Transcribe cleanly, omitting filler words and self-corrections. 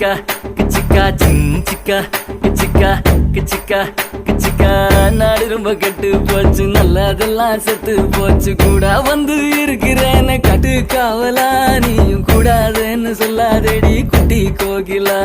கிச்சிக்கா கிச்சிக்கா சிக்கா கிச்சிக்கா கிச்சிக்கா கிச்சிக்கா நாடு ரொம்ப கெட்டு போச்சு நல்லதெல்லாம் செத்து போச்சு கூட வந்து இருக்கிறேன்னு கட்டு காவலா நீயும் கூடாதுன்னு சொல்லாதேடி குட்டி கோகிலா